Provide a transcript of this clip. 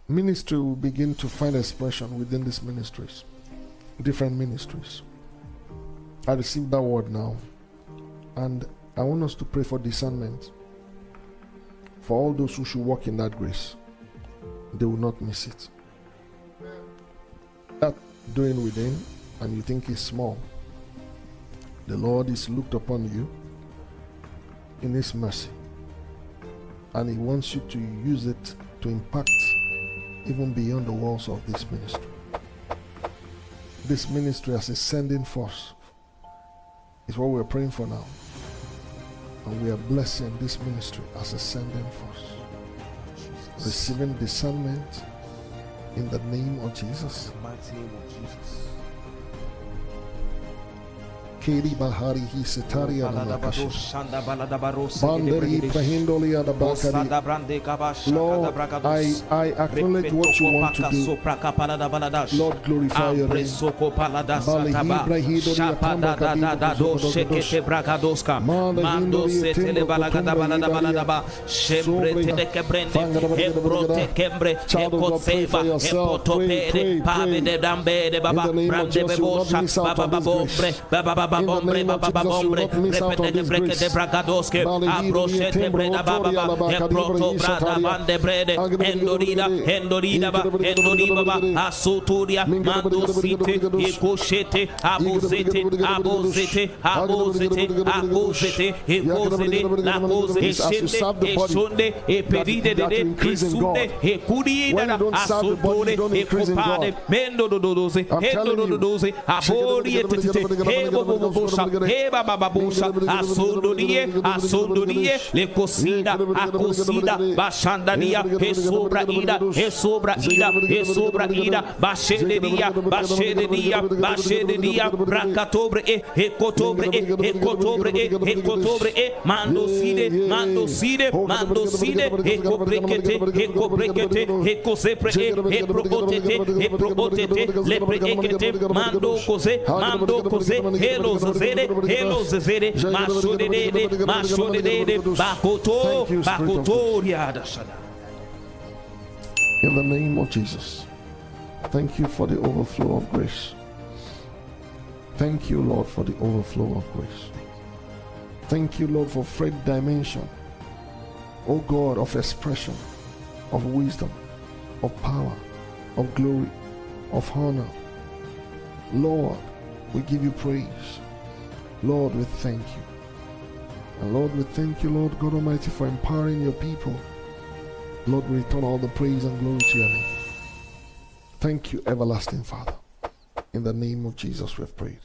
Ministry will begin to find expression within these ministries, different ministries. I received that word now, and I want us to pray for discernment for all those who should walk in that grace. They will not miss it. That doing within, and you think it's small, the Lord is looked upon you in His mercy, and He wants you to use it to impact even beyond the walls of this ministry. This ministry as a sending force is what we're praying for now, and we are blessing this ministry as a sending force, receiving discernment in the name of Jesus. Mighty name of Jesus. Kiri Bahari hi Setaria Nakashi. Banderi Prahindoli Adabakari. Lord, I acknowledge what you want to do. Lord, glorify your name. In the name of Jesus, you will not miss out on this grace. As you serve the body, that you increase in God. When you don't serve the body, you don't increase in God. I'm telling you. Heba bababusha asunduniye lekosida akosida bashandania esobra ida bashedenia brakadobre ekotobre mandoside ekobrekete eprobotete leprekete mando koze Hello zere mashode bakoto in the name of Jesus. Thank you for the overflow of grace. Thank you, Lord, for the overflow of grace. Thank you, Lord, for fresh dimension, oh God, of expression, of wisdom, of power, of glory, of honor. Lord, we give you praise. Lord, we thank you. And Lord, we thank you, Lord God Almighty, for empowering your people. Lord, we return all the praise and glory to your name. Thank you, everlasting Father. In the name of Jesus, we've prayed.